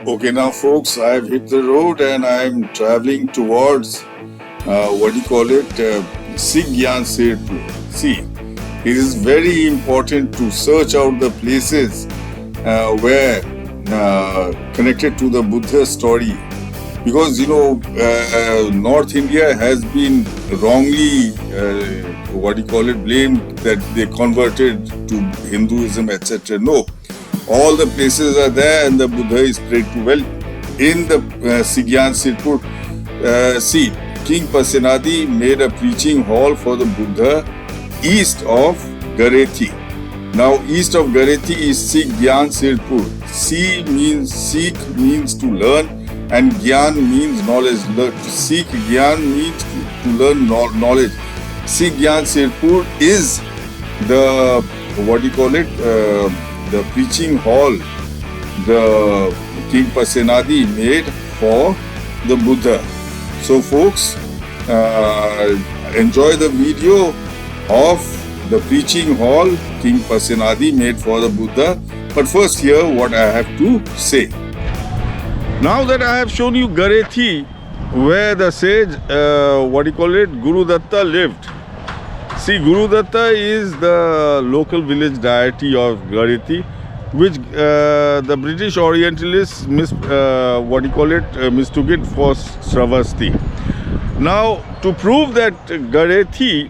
Okay, now folks, I've hit the road and I'm traveling towards Sigyansirpur. See, it is very important to search out the places where connected to the Buddha story, because North India has been wrongly blamed that they converted to Hinduism, etc. No, all the places are there and the Buddha is prayed to. Well, in the Sigyansirpur, see, King Prasenajit made a preaching hall for the Buddha east of Garethi. Now, east of Garethi is Sigiyansirpur. Sikh means to learn, and Gyan means knowledge. Sikh Gyan means to learn knowledge. Sigyansirpur is the the preaching hall the King Prasenajit made for the Buddha. So folks, enjoy the video of the preaching hall King Prasenajit made for the Buddha. But first hear what I have to say. Now that I have shown you Garethi, where the sage, Guru Datta lived. See, Guru Datta is the local village deity of Garethi, which the British Orientalists mistook it for Shravasti. Now, to prove that Garethi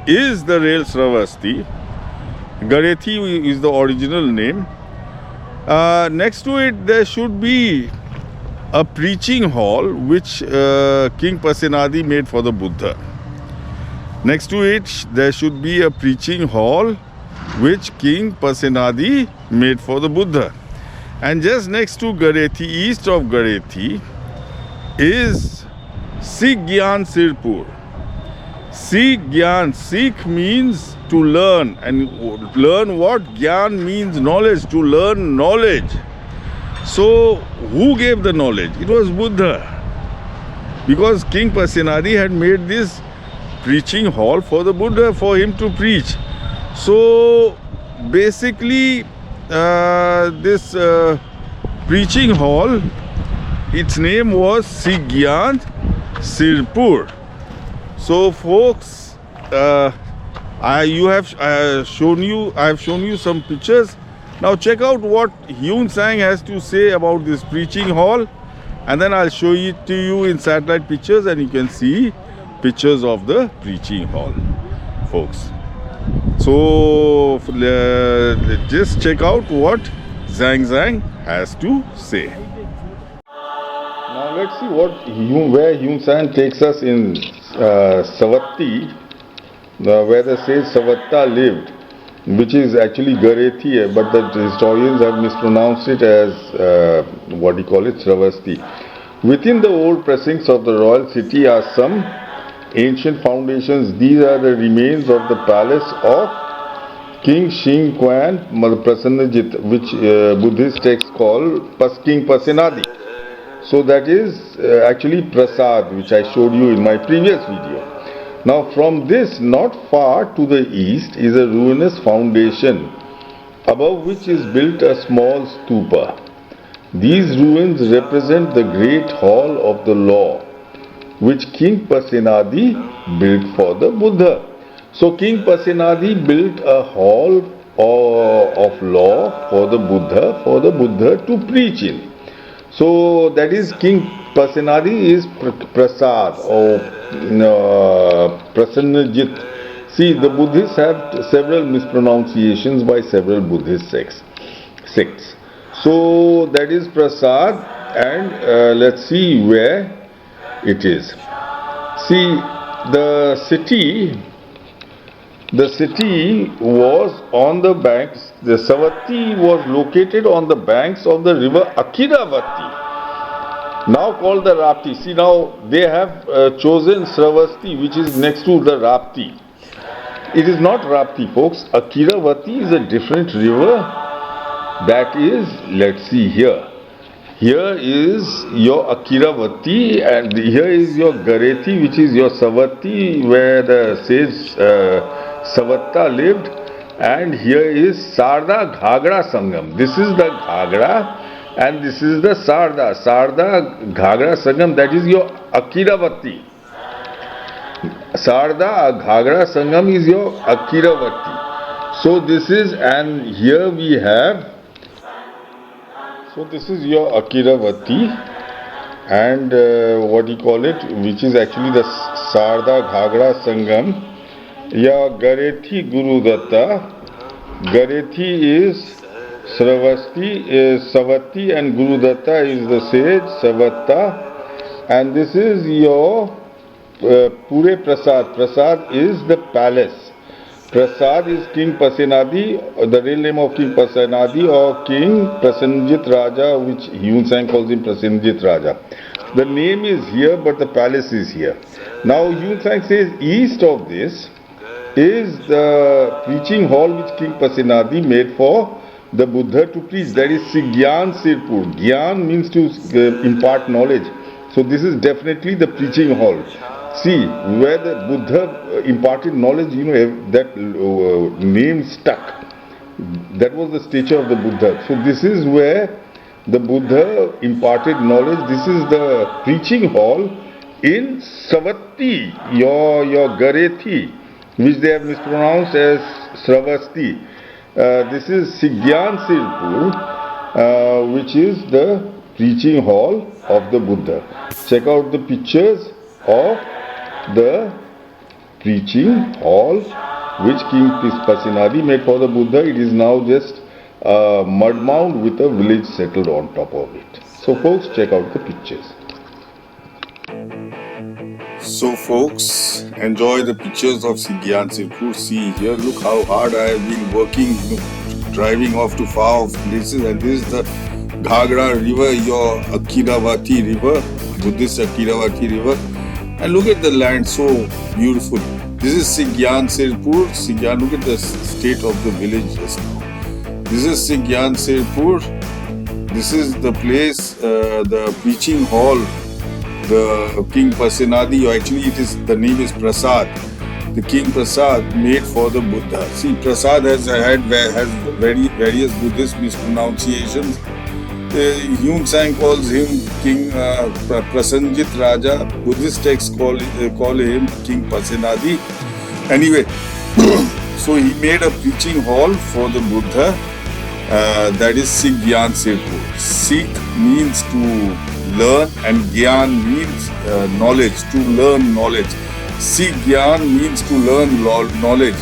is the real Shravasti, Garethi is the original name. Next to it, there should be a preaching hall which King Prasenajit made for the Buddha. Next to it, there should be a preaching hall which King Prasenajit made for the Buddha. And just next to Garethi, east of Garethi, is Sigyansirpur. Sigyan, Sikh means to learn, and learn what? Gyan means knowledge, to learn knowledge. So, who gave the knowledge? It was Buddha. Because King Prasenajit had made this preaching hall for the Buddha, for him to preach. So, basically, this preaching hall, its name was Sigiyansirpur. So, folks, I have shown you some pictures. Now check out what Huen Tsang has to say about this preaching hall, and then I'll show it to you in satellite pictures, and you can see pictures of the preaching hall, folks. So just check out what Tsang has to say. Now let's see where Huen Tsang takes us in Savatti, where the sage Savatta lived, which is actually Garethi, but the historians have mispronounced it as Shravasti. Within the old precincts of the royal city are some ancient foundations. These are the remains of the palace of King Prasenajit, which Buddhist texts call King Prasenajit. So that is actually Prasad, which I showed you in my previous video. Now from this, not far to the east, is a ruinous foundation, above which is built a small stupa. These ruins represent the great hall of the law, which King Prasenajit built for the Buddha. So King Prasenajit built a hall of law for the Buddha to preach in. So that is King Prasenajit is Prasad or Prasenajit. See, the Buddhists have several mispronunciations by several Buddhist sects. So that is Prasad, and let's see where it is. See, the city was on the banks. The Savatti was located on the banks of the river Akiravati, now called the Rapti. See, now they have chosen Shravasti, which is next to the Rapti. It is not Rapti, folks. Akiravati is a different river. That is, let's see here. Here is your Akiravati, and here is your Garethi, which is your Savatti, where the sage Savatta lived, and here is Sarda Ghagra Sangam. This is the Ghagra And this is the Sarda. Sarda Ghagra Sangam, that is your Akiravati. Sarda Ghagra Sangam is your Akiravati. So this is, and here we have, so this is your Akiravati, and what do you call it, which is actually the Sarda Ghagra Sangam. Ya Garethi Guru Datta. Garethi is Shravasti, is Savati, and Guru Datta is the sage, Savatta. And this is your Pure Prasad. Prasad is the palace. Prasad is King Prasenajit, the real name of King Prasenajit or King Prasenajit Raja, which Huen Tsang calls him Prasenajit Raja. The name is here, but the palace is here. Now Huen Tsang says east of this is the preaching hall which King Prasenajit made for the Buddha to preach. That is Sigyansirpur. Gyan means to impart knowledge. So this is definitely the preaching hall. See, where the Buddha imparted knowledge, you know, that name stuck. That was the stature of the Buddha. So this is where the Buddha imparted knowledge. This is the preaching hall in Savati, your Garethi, which they have mispronounced as Shravasti. This is Sigyansirpur, which is the preaching hall of the Buddha. Check out the pictures of the preaching hall which King Prasenajit made for the Buddha. It is now just a mud mound with a village settled on top of it. So folks, check out the pictures. So folks, enjoy the pictures of Sigyansirpur. See here, look how hard I have been working, driving off to far off places. And this is the Ghagra river, your Akiravati river, Buddhist Akiravati river. And look at the land, so beautiful. This is Sigyansirpur. Sigyan, look at the state of the village just now. This is Sigyansirpur. This is the place, the preaching hall, the King Prasenajit, actually the name is Prasad. The King Prasad made for the Buddha. See, Prasad has various Buddhist mispronunciations. Huen Tsang calls him King Prasenajit Raja. Buddhist texts call him King Prasenajit. Anyway, so he made a preaching hall for the Buddha. That is Sigyansirpur. Sig means to learn, and Gyan means knowledge, to learn knowledge. Sigyan means to learn knowledge.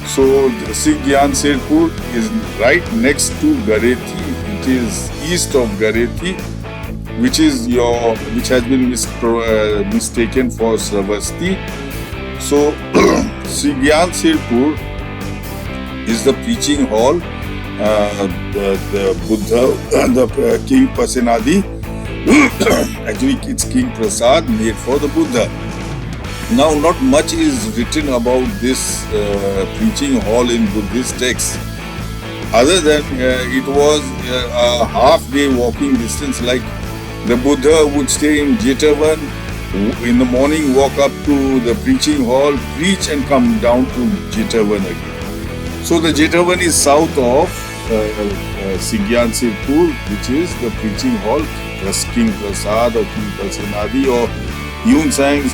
So Sigyansirpur is right next to Garethi. It is east of Garethi, which has been mistaken for Shravasti. So Sigyansirpur is the preaching hall. The Buddha, the King Prasenajit, actually it's King Prasad made for the Buddha. Now, not much is written about this preaching hall in Buddhist texts, other than it was a half-day walking distance. Like the Buddha would stay in Jetavan, in the morning walk up to the preaching hall, preach and come down to Jetavan again. So the Jetavan is south of Sigyansirpur, which is the preaching hall, King Prasad or King Prasenajit or Huen Tsang's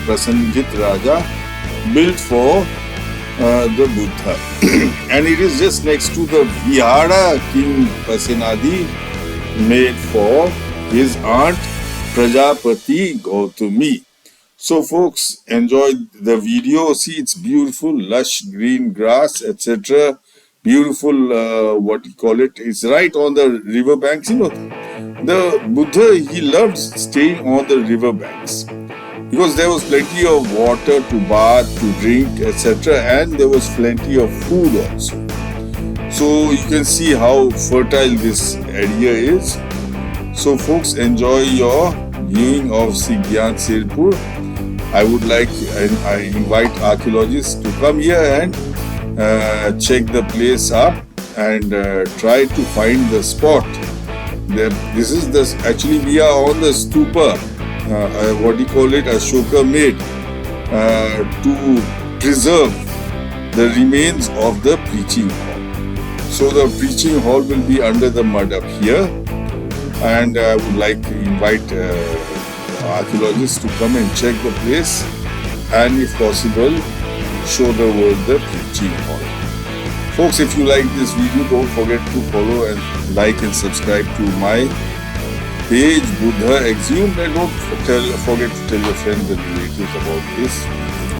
Prasenajita Raja built for the Buddha. And it is just next to the Vihara King Prasenajit made for his aunt Prajapati Gautami. So folks, enjoy the video. See, it's beautiful, lush green grass, etc. Beautiful, what you call it, it's right on the river banks. You know, the Buddha, he loved staying on the river banks because there was plenty of water to bath, to drink, etc. And there was plenty of food also. So you can see how fertile this area is. So folks, enjoy your viewing of Sigyansirpur. I would like, and I invite archaeologists to come here and check the place up and try to find the spot. This is actually we are on the stupa, what do you call it, Ashoka made to preserve the remains of the preaching hall. So the preaching hall will be under the mud up here, and I would like to invite archaeologists to come and check the place, and if possible, show the world the preaching hall. Folks, if you like this video, don't forget to follow and like and subscribe to my page, Buddha Exhumed, and don't forget to tell your friends and relatives about this